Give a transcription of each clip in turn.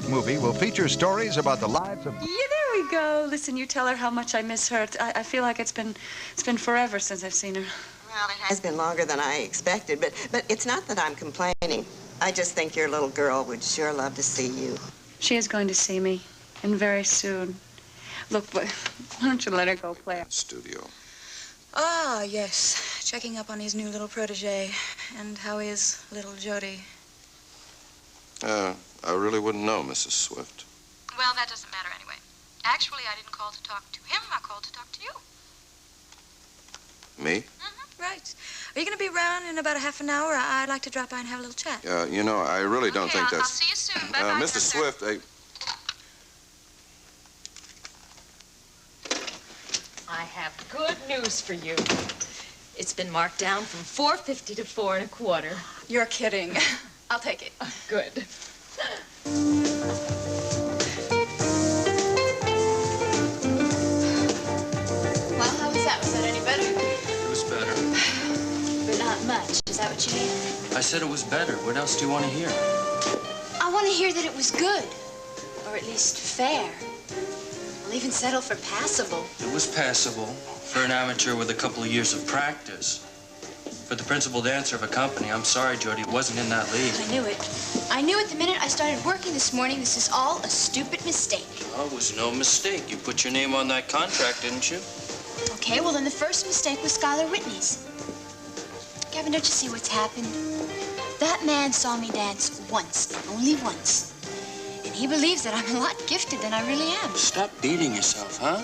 movie will feature stories about the lives of... Yeah, there we go. Listen, you tell her how much I miss her. I feel like it's been forever since I've seen her. Well, it has been longer than I expected, but it's not that I'm complaining. I just think your little girl would sure love to see you. She is going to see me, and very soon. Look, why don't you let her go play? Studio. Ah, yes. Checking up on his new little protege. And how is little Jody? I really wouldn't know, Mrs. Swift. Well, that doesn't matter anyway. Actually, I didn't call to talk to him. I called to talk to you. Me? Mm-hmm, right. Are you going to be around in about a half an hour? I'd like to drop by and have a little chat. You know, I really don't think I'll that's... see you soon. Bye-bye. Mr. Swift, I have good news for you. It's been marked down from $4.50 to $4 1/4. You're kidding. I'll take it. Good. Well, how was that? Was that any better? It was better. But not much. Is that what you mean? I said it was better. What else do you want to hear? I want to hear that it was good. Or at least fair. I'll even settle for passable. It was passable for an amateur with a couple of years of practice. For the principal dancer of a company, I'm sorry, Jody, it wasn't in that league. I knew it. I knew it the minute I started working this morning. This is all a stupid mistake. Oh, it was no mistake. You put your name on that contract, didn't you? Okay, well, then the first mistake was Skylar Whitney's. Gavin, don't you see what's happened? That man saw me dance once, and only once. And he believes that I'm a lot gifted than I really am. Stop beating yourself, huh?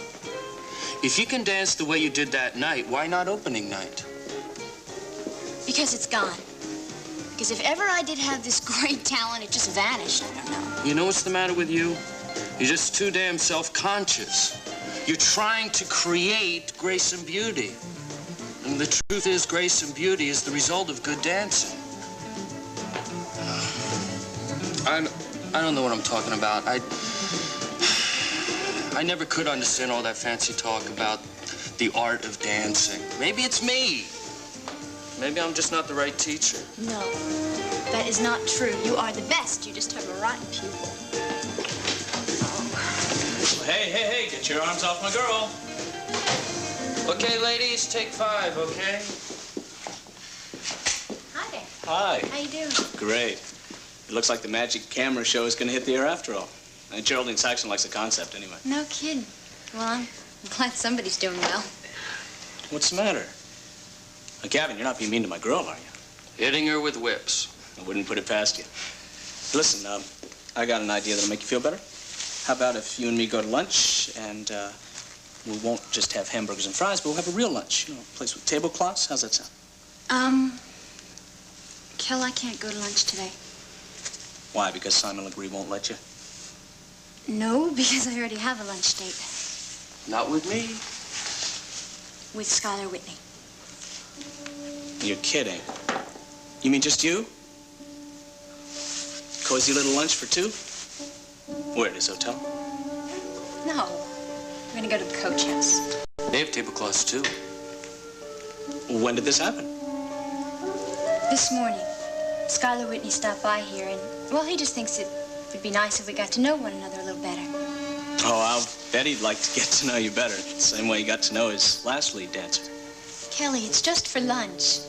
If you can dance the way you did that night, why not opening night? Because it's gone. Because if ever I did have this great talent, it just vanished. I don't know. You know what's the matter with you? You're just too damn self-conscious. You're trying to create grace and beauty. And the truth is, grace and beauty is the result of good dancing. I don't know what I'm talking about. I never could understand all that fancy talk about the art of dancing. Maybe it's me. Maybe I'm just not the right teacher. No, that is not true. You are the best. You just have a rotten pupil. Well, hey, get your arms off my girl. Okay, ladies, take 5, okay? Hi there. Hi. How you doing? Great. It looks like the magic camera show is going to hit the air after all. And Geraldine Saxon likes the concept anyway. No kidding. Well, I'm glad somebody's doing well. What's the matter? Gavin, you're not being mean to my girl, are you? Hitting her with whips. I wouldn't put it past you. Listen, I got an idea that'll make you feel better. How about if you and me go to lunch and we won't just have hamburgers and fries, but we'll have a real lunch. You know, a place with tablecloths. How's that sound? Kel, I can't go to lunch today. Why? Because Simon Legree won't let you? No, because I already have a lunch date. Not with me. With Skylar Whitney. You're kidding. You mean just you? Cozy little lunch for 2? Where, at his hotel? No. We're gonna go to the Coach House. They have tablecloths, too. When did this happen? This morning, Skylar Whitney stopped by here, and, well, he just thinks it would be nice if we got to know one another a little better. Oh, I'll bet he'd like to get to know you better. The same way he got to know his last lead dancer. Kelly, it's just for lunch.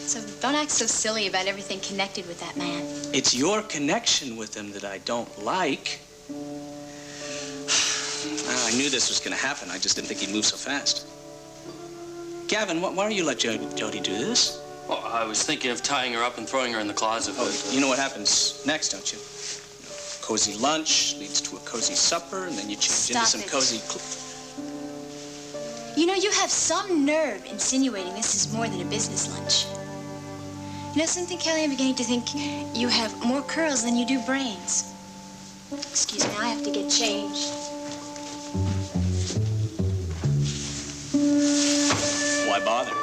So don't act so silly about everything connected with that man. It's your connection with him that I don't like. I knew this was going to happen. I just didn't think he'd move so fast. Gavin, why don't you let Jody do this? Well, I was thinking of tying her up and throwing her in the closet. Oh, you know what happens next, don't you? Cozy lunch leads to a cozy supper, and then you change into some cozy... You know, you have some nerve insinuating this is more than a business lunch. You know something, Kelly? I'm beginning to think you have more curls than you do brains. Excuse me, I have to get changed. Why bother?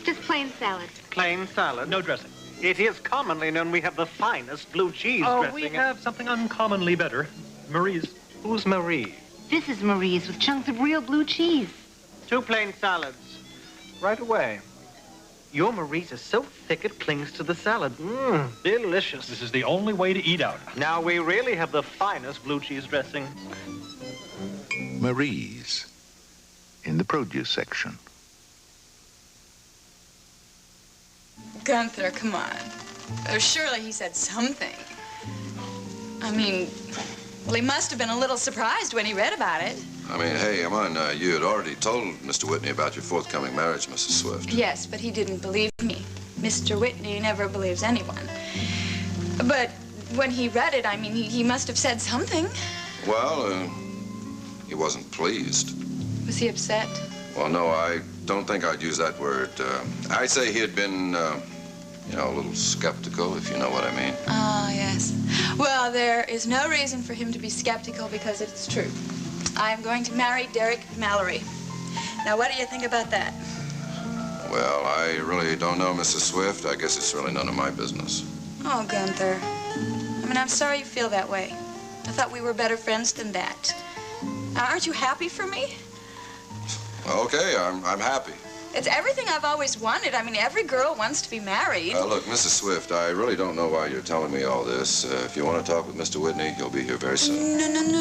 Just plain salad. Plain salad, no dressing. It is commonly known we have the finest blue cheese dressing. Oh, we have something uncommonly better. Marie's. Who's Marie? This is Marie's with chunks of real blue cheese. 2 plain salads. Right away. Your Maurice is so thick it clings to the salad. Mmm, delicious. This is the only way to eat out. Now we really have the finest blue cheese dressing. Marie's in the produce section. Gunther, come on. Surely he said something. I mean, well, he must have been a little surprised when he read about it. I mean, hey, come on, you had already told Mr. Whitney about your forthcoming marriage, Mrs. Swift. Yes, but he didn't believe me. Mr. Whitney never believes anyone. But when he read it, I mean, he must have said something. Well, he wasn't pleased. Was he upset? Well, no, I don't think I'd use that word. I'd say he had been, you know, a little skeptical, if you know what I mean. Ah, yes. Well, there is no reason for him to be skeptical because it's true. I'm going to marry Derek Mallory. Now, what do you think about that? Well, I really don't know, Mrs. Swift. I guess it's really none of my business. Oh, Gunther. I mean, I'm sorry you feel that way. I thought we were better friends than that. Aren't you happy for me? Okay, I'm happy. It's everything I've always wanted. I mean, every girl wants to be married. Look, Mrs. Swift, I really don't know why you're telling me all this. If you want to talk with Mr. Whitney, he'll be here very soon.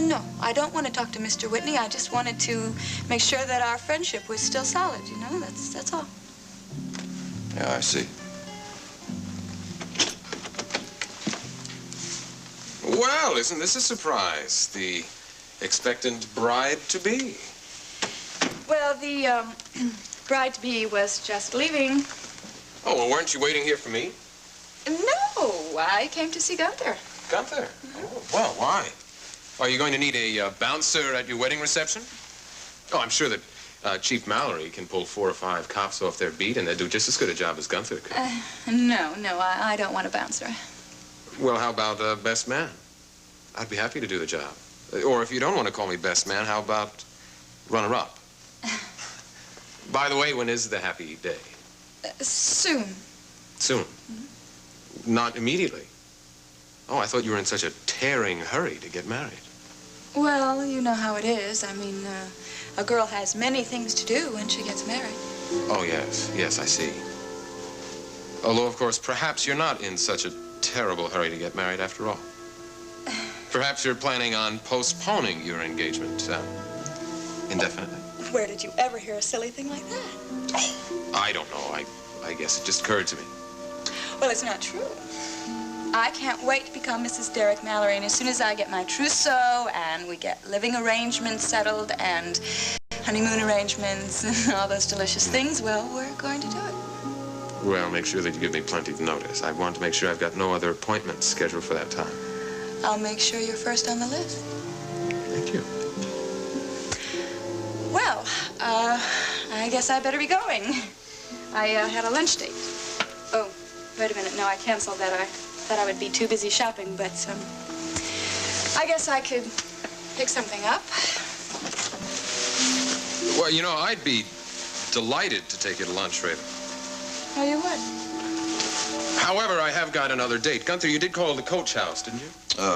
No. I don't want to talk to Mr. Whitney. I just wanted to make sure that our friendship was still solid, you know? That's all. Yeah, I see. Well, isn't this a surprise? The expectant bride-to-be. Well, the bride-to-be was just leaving. Oh, well, weren't you waiting here for me? No, I came to see Gunther. Gunther? Oh, well, why? Are you going to need a bouncer at your wedding reception? Oh, I'm sure that Chief Mallory can pull 4 or 5 cops off their beat, and they'll do just as good a job as Gunther could. No, I don't want a bouncer. Well, how about best man? I'd be happy to do the job. Or if you don't want to call me best man, how about runner-up? By the way, when is the happy day? Soon. Soon? Mm-hmm. Not immediately? Oh, I thought you were in such a tearing hurry to get married. Well, you know how it is. I mean, a girl has many things to do when she gets married. Oh, yes, I see. Although, of course, perhaps you're not in such a terrible hurry to get married after all. Perhaps you're planning on postponing your engagement indefinitely. Where did you ever hear a silly thing like that? Oh, I don't know. I guess it just occurred to me. Well, it's not true. I can't wait to become Mrs. Derek Mallory, and as soon as I get my trousseau and we get living arrangements settled and honeymoon arrangements and all those delicious things, well, we're going to do it. Well, make sure that you give me plenty of notice. I want to make sure I've got no other appointments scheduled for that time. I'll make sure you're first on the list. Thank you. Well, I guess I better be going. I had a lunch date. Oh, wait a minute. No, I canceled that. I thought I would be too busy shopping, but I guess I could pick something up. Well, you know, I'd be delighted to take you to lunch, Raven. Oh, you would? However, I have got another date. Gunther, you did call the Coach House, didn't you?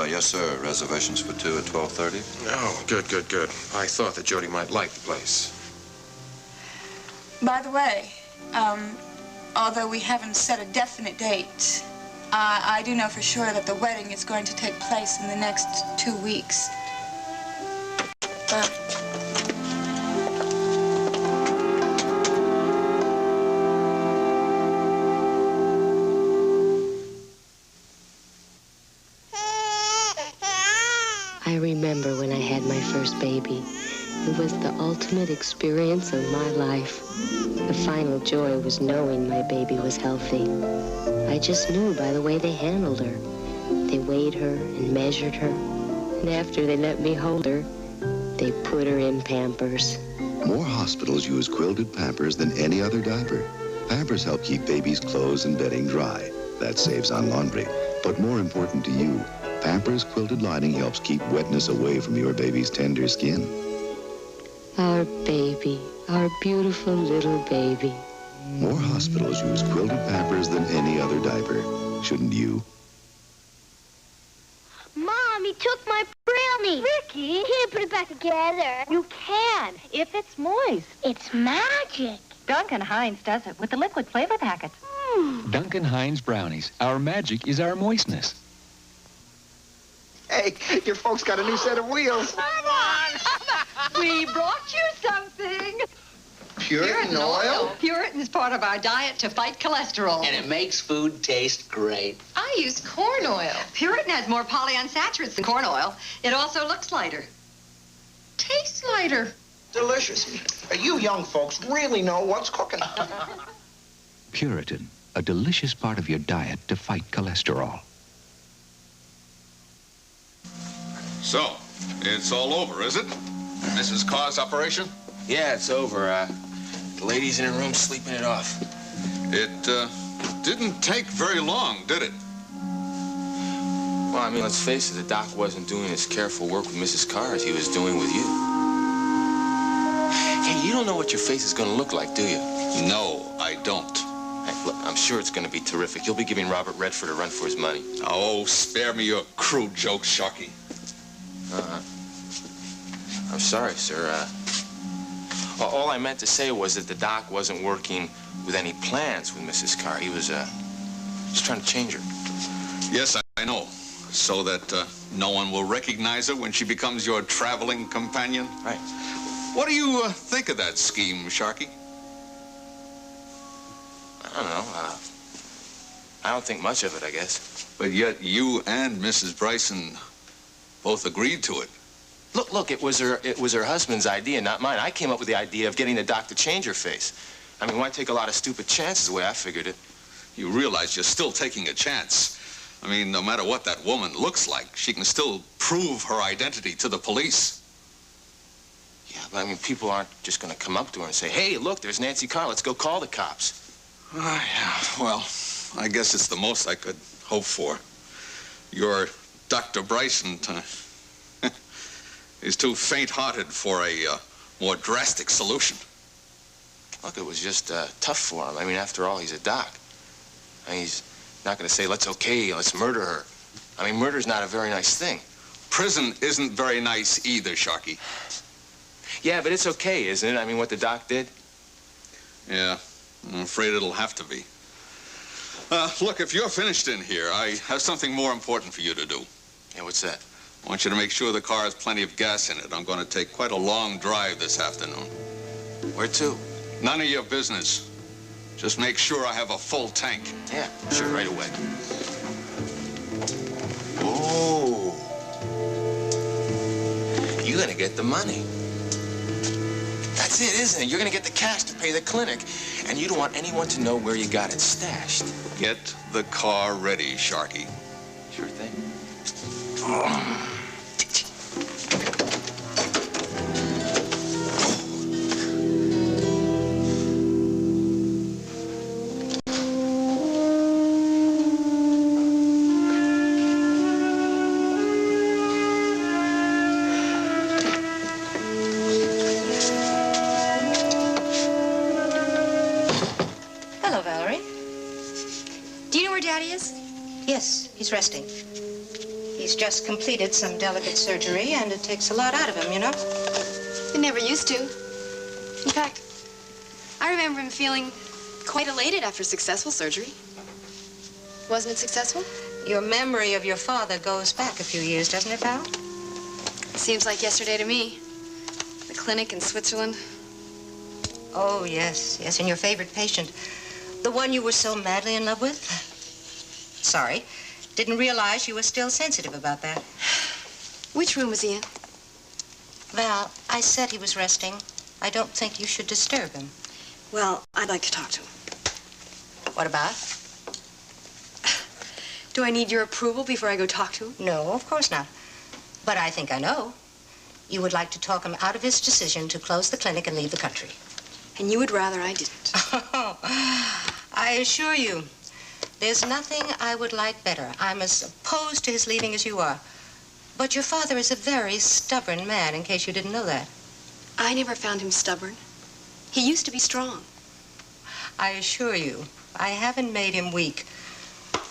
Yes, sir. Reservations for 2 at 12:30. Oh, good. I thought that Jody might like the place. By the way, although we haven't set a definite date, I do know for sure that the wedding is going to take place in the next 2 weeks. I remember when I had my first baby. It was the ultimate experience of my life. The final joy was knowing my baby was healthy. I just knew by the way they handled her. They weighed her and measured her. And after they let me hold her, they put her in Pampers. More hospitals use quilted Pampers than any other diaper. Pampers help keep babies' clothes and bedding dry. That saves on laundry. But more important to you, Pampers quilted lining helps keep wetness away from your baby's tender skin. Our baby, our beautiful little baby. More hospitals use quilted Pampers than any other diaper. Shouldn't you? Mom, he took my brownie. Ricky, can't put it back together. You can, if it's moist. It's magic. Duncan Hines does it with the liquid flavor packets. Duncan Hines brownies. Our magic is our moistness. Hey, your folks got a new set of wheels. Come on! We brought you something. Puritan oil? Puritan's part of our diet to fight cholesterol. And it makes food taste great. I use corn oil. Puritan has more polyunsaturates than corn oil. It also looks lighter. Tastes lighter. Delicious. You young folks really know what's cooking. Puritan, a delicious part of your diet to fight cholesterol. So, it's all over, is it? Mrs. Carr's operation? Yeah, it's over. The lady's in her room sleeping it off. It didn't take very long, did it? Well, I mean, let's face it, the doc wasn't doing as careful work with Mrs. Carr as he was doing with you. Hey, you don't know what your face is going to look like, do you? No, I don't. Hey, look, I'm sure it's going to be terrific. You'll be giving Robert Redford a run for his money. Oh, spare me your crude jokes, Sharky. I'm sorry, sir. All I meant to say was that the doc wasn't working with any plans with Mrs. Carr. He was just trying to change her. Yes, I know. So that no one will recognize her when she becomes your traveling companion? Right. What do you think of that scheme, Sharky? I don't know. I don't think much of it, I guess. But yet you and Mrs. Bryson both agreed to it. Look, it was her husband's idea, not mine. I came up with the idea of getting the doc to change her face. I mean, why take a lot of stupid chances the way I figured it? You realize you're still taking a chance. I mean, no matter what that woman looks like, she can still prove her identity to the police. Yeah, but I mean, people aren't just going to come up to her and say, hey, look, there's Nancy Carr. Let's go call the cops. Yeah, well, I guess it's the most I could hope for. Your Dr. Bryson is too faint-hearted for a more drastic solution. Look, it was just tough for him. I mean, after all, he's a doc. I mean, he's not going to say, let's murder her. I mean, murder's not a very nice thing. Prison isn't very nice either, Sharky. Yeah, but it's okay, isn't it? I mean, what the doc did? Yeah, I'm afraid it'll have to be. Look, if you're finished in here, I have something more important for you to do. Yeah, what's that? I want you to make sure the car has plenty of gas in it. I'm going to take quite a long drive this afternoon. Where to? None of your business. Just make sure I have a full tank. Yeah, sure, right away. Oh. You're going to get the money. That's it, isn't it? You're going to get the cash to pay the clinic. And you don't want anyone to know where you got it stashed. Get the car ready, Sharky. Sure thing. Hello, Valerie. Do you know where Daddy is? Yes, he's resting. He's just completed some delicate surgery, and it takes a lot out of him, you know? It never used to. In fact, I remember him feeling quite elated after successful surgery. Wasn't it successful? Your memory of your father goes back a few years, doesn't it, pal? Seems like yesterday to me. The clinic in Switzerland. Oh, yes, yes, and your favorite patient. The one you were so madly in love with? Sorry. Didn't realize you were still sensitive about that. Which room was he in? Val, I said he was resting. I don't think you should disturb him. Well, I'd like to talk to him. What about? Do I need your approval before I go talk to him? No, of course not. But I think I know. You would like to talk him out of his decision to close the clinic and leave the country. And you would rather I didn't. I assure you, there's nothing I would like better. I'm as opposed to his leaving as you are. But your father is a very stubborn man, in case you didn't know that. I never found him stubborn. He used to be strong. I assure you, I haven't made him weak.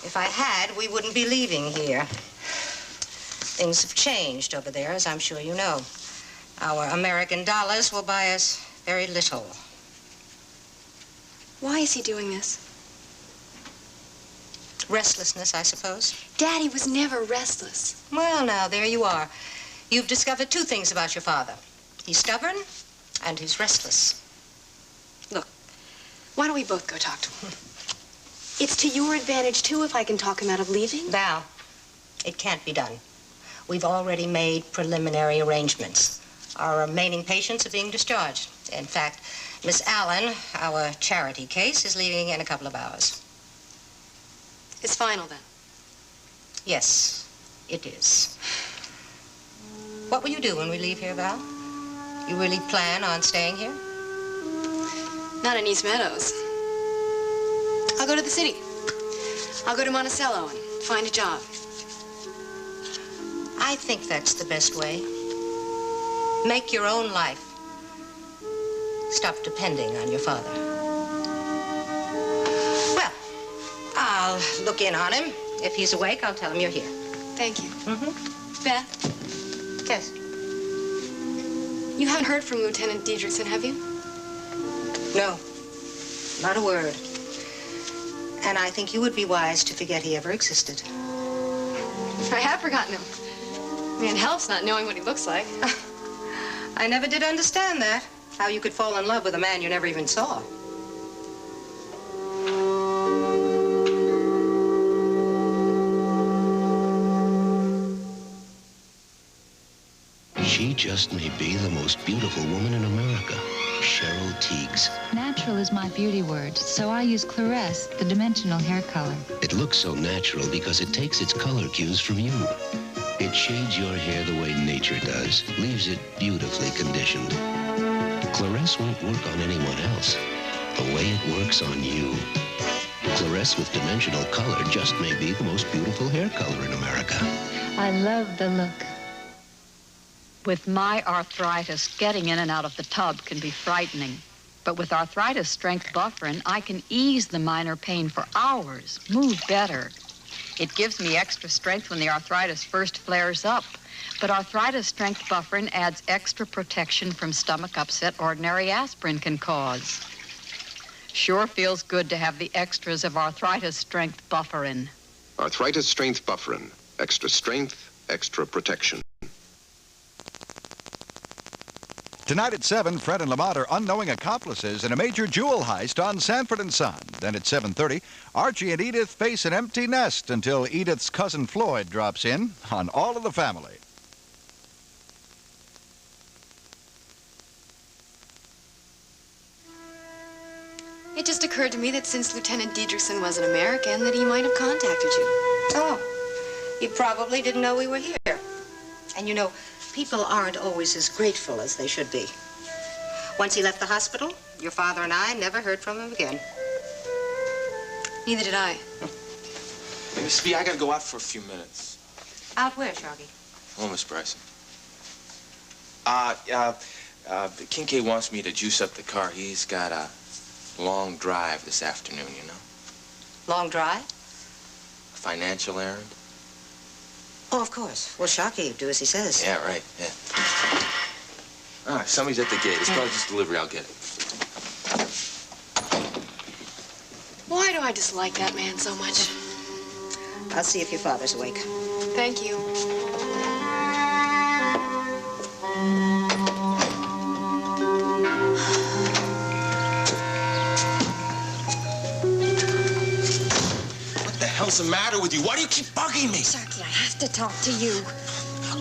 If I had, we wouldn't be leaving here. Things have changed over there, as I'm sure you know. Our American dollars will buy us very little. Why is he doing this? Restlessness, I suppose. Daddy was never restless. Well, now, there you are. You've discovered two things about your father. He's stubborn, and he's restless. Look, why don't we both go talk to him? It's to your advantage, too, if I can talk him out of leaving. Val, it can't be done. We've already made preliminary arrangements. Our remaining patients are being discharged. In fact, Miss Allen, our charity case, is leaving in a couple of hours. It's final, then? Yes, it is. What will you do when we leave here, Val? You really plan on staying here? Not in East Meadows. I'll go to the city. I'll go to Monticello and find a job. I think that's the best way. Make your own life. Stop depending on your father. Well, I'll look in on him. If he's awake, I'll tell him you're here. Thank you. Mm-hmm. Beth? Yes? You haven't heard from Lieutenant Diedrichson, have you? No. Not a word. And I think you would be wise to forget he ever existed. I have forgotten him. I mean, it helps not knowing what he looks like. I never did understand that. How you could fall in love with a man you never even saw. She just may be the most beautiful woman in America. Cheryl Teagues. Natural is my beauty word, so I use Claresse, the dimensional hair color. It looks so natural because it takes its color cues from you. It shades your hair the way nature does, leaves it beautifully conditioned. Claresse won't work on anyone else, the way it works on you. Claresse with dimensional color just may be the most beautiful hair color in America. I love the look. With my arthritis, getting in and out of the tub can be frightening. But with Arthritis Strength Bufferin, I can ease the minor pain for hours, move better. It gives me extra strength when the arthritis first flares up. But Arthritis Strength Bufferin adds extra protection from stomach upset ordinary aspirin can cause. Sure feels good to have the extras of Arthritis Strength Bufferin. Arthritis Strength Bufferin. Extra strength, extra protection. Tonight at 7, Fred and Lamont are unknowing accomplices in a major jewel heist on Sanford & Son. Then at 7:30, Archie and Edith face an empty nest until Edith's cousin Floyd drops in on All of the Family. It just occurred to me that since Lieutenant Diedrichson was an American, that he might have contacted you. Oh, he probably didn't know we were here. And you know, people aren't always as grateful as they should be. Once he left the hospital, your father and I never heard from him again. Neither did I. Hey, Miss B, I gotta go out for a few minutes. Out where, Sharky? Oh, Miss Bryson. Kincaid wants me to juice up the car. He's got a long drive this afternoon, you know. Long drive? A financial errand. Oh, of course. Well, Sharky, do as he says. Yeah, right, yeah. All right, somebody's at the gate. It's probably just delivery. I'll get it. Why do I dislike that man so much? I'll see if your father's awake. Thank you. What the hell's the matter with you? Why do you keep bugging me? Sharky, I have to talk to you.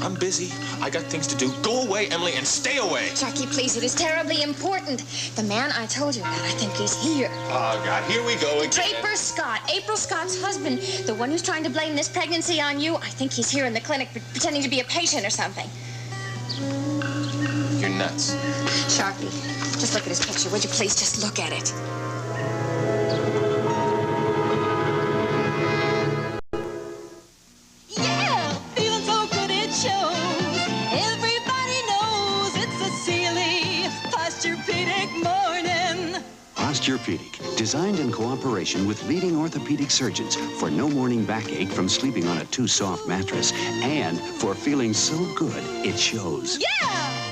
I'm busy. I got things to do. Go away, Emily, and stay away. Sharky, please, it is terribly important. The man I told you about, I think he's here. Oh, God, here we go again. Draper Scott, April Scott's husband, the one who's trying to blame this pregnancy on you. I think he's here in the clinic pretending to be a patient or something. You're nuts. Sharky, just look at his picture. Would you please just look at it? Posturepedic, designed in cooperation with leading orthopedic surgeons for no morning backache from sleeping on a too soft mattress and for feeling so good it shows. Yeah!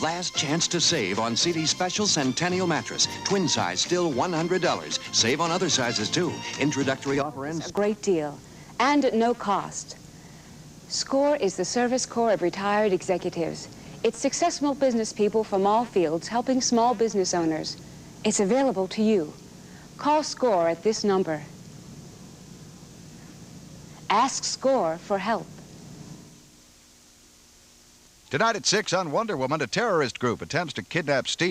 last chance to save on CD's special Centennial mattress. Twin size, still $100. Save on other sizes, too. Introductory offer ends... A great deal, and at no cost. SCORE is the service corps of retired executives. It's successful business people from all fields helping small business owners. It's available to you. Call SCORE at this number. Ask SCORE for help. Tonight at 6 on Wonder Woman, a terrorist group attempts to kidnap Steve.